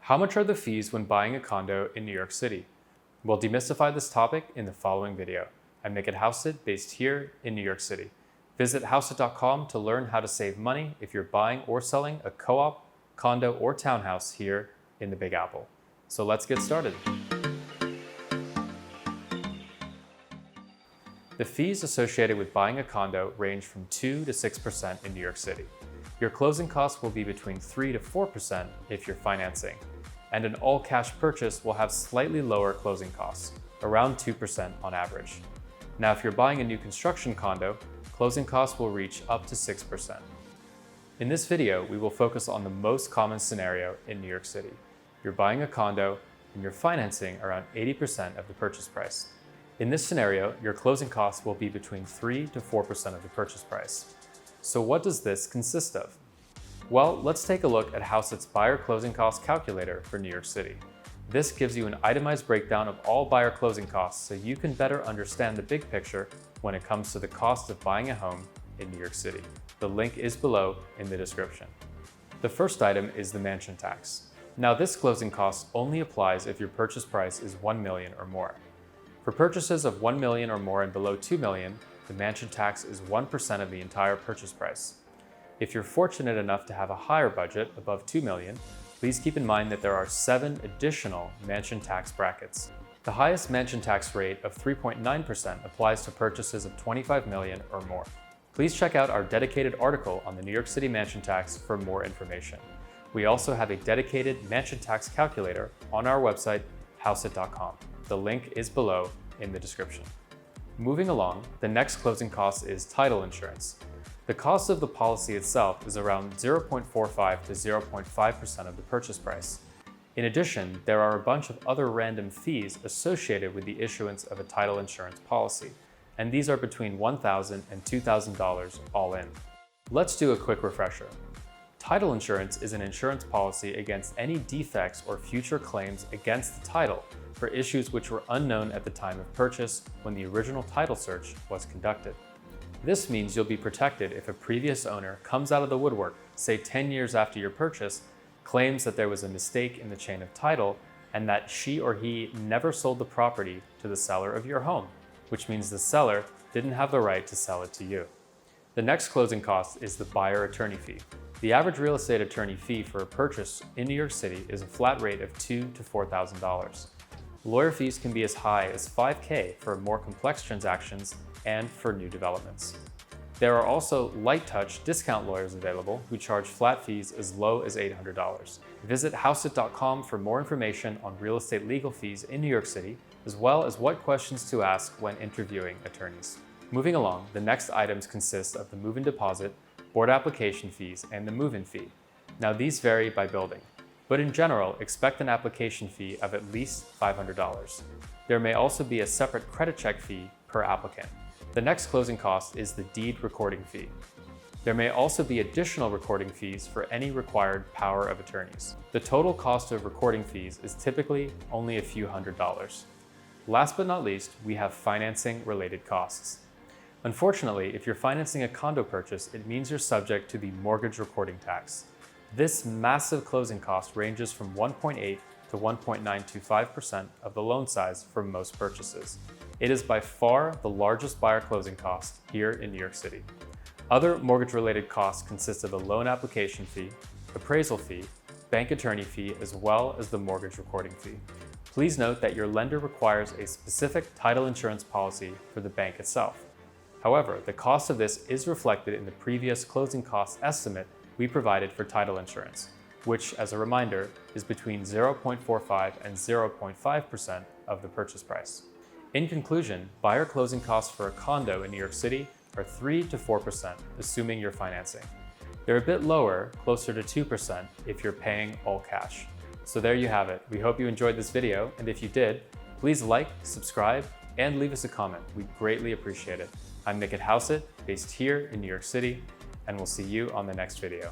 How much are the fees when buying a condo in New York City? We'll demystify this topic in the following video. I'm Niket Housett, based here in New York City. Visit housett.com to learn how to save money if you're buying or selling a co-op, condo, or townhouse here in the Big Apple. So let's get started. The fees associated with buying a condo range from 2 to 6% in New York City. Your closing costs will be between 3 to 4% if you're financing, and an all-cash purchase will have slightly lower closing costs, around 2% on average. Now, if you're buying a new construction condo, closing costs will reach up to 6%. In this video, we will focus on the most common scenario in New York City. You're buying a condo and you're financing around 80% of the purchase price. In this scenario, your closing costs will be between 3 to 4% of the purchase price. So what does this consist of? Well, let's take a look at Housett's buyer closing cost calculator for New York City. This gives you an itemized breakdown of all buyer closing costs so you can better understand the big picture when it comes to the cost of buying a home in New York City. The link is below in the description. The first item is the mansion tax. Now, this closing cost only applies if your purchase price is $1 million or more. For purchases of $1 million or more and below $2 million, the mansion tax is 1% of the entire purchase price. If you're fortunate enough to have a higher budget above $2 million, please keep in mind that there are 7 additional mansion tax brackets. The highest mansion tax rate of 3.9% applies to purchases of $25 million or more. Please check out our dedicated article on the New York City mansion tax for more information. We also have a dedicated mansion tax calculator on our website, housett.com. The link is below in the description. Moving along, the next closing cost is title insurance. The cost of the policy itself is around 0.45 to 0.5% of the purchase price. In addition, there are a bunch of other random fees associated with the issuance of a title insurance policy, and these are between $1,000 and $2,000 all in. Let's do a quick refresher. Title insurance is an insurance policy against any defects or future claims against the title for issues which were unknown at the time of purchase when the original title search was conducted. This means you'll be protected if a previous owner comes out of the woodwork, say 10 years after your purchase, claims that there was a mistake in the chain of title and that she or he never sold the property to the seller of your home, which means the seller didn't have the right to sell it to you. The next closing cost is the buyer attorney fee. The average real estate attorney fee for a purchase in New York City is a flat rate of $2,000 to $4,000. Lawyer fees can be as high as $5,000 for more complex transactions and for new developments. There are also light touch discount lawyers available who charge flat fees as low as $800. Visit housett.com for more information on real estate legal fees in New York City, as well as what questions to ask when interviewing attorneys. Moving along, the next items consist of the move-in deposit, board application fees, and the move-in fee. Now, these vary by building, but in general, expect an application fee of at least $500. There may also be a separate credit check fee per applicant. The next closing cost is the deed recording fee. There may also be additional recording fees for any required power of attorneys. The total cost of recording fees is typically only a few $100s. Last but not least, we have financing related costs. Unfortunately, if you're financing a condo purchase, it means you're subject to the mortgage recording tax. This massive closing cost ranges from 1.8 to 1.925% of the loan size for most purchases. It is by far the largest buyer closing cost here in New York City. Other mortgage-related costs consist of the loan application fee, appraisal fee, bank attorney fee, as well as the mortgage recording fee. Please note that your lender requires a specific title insurance policy for the bank itself. However, the cost of this is reflected in the previous closing cost estimate we provided for title insurance, which, as a reminder, is between 0.45 and 0.5% of the purchase price. In conclusion, buyer closing costs for a condo in New York City are 3 to 4%, assuming you're financing. They're a bit lower, closer to 2%, if you're paying all cash. So there you have it. We hope you enjoyed this video, and if you did, please like, subscribe, and leave us a comment. We'd greatly appreciate it. I'm Niket Housett, based here in New York City, and we'll see you on the next video.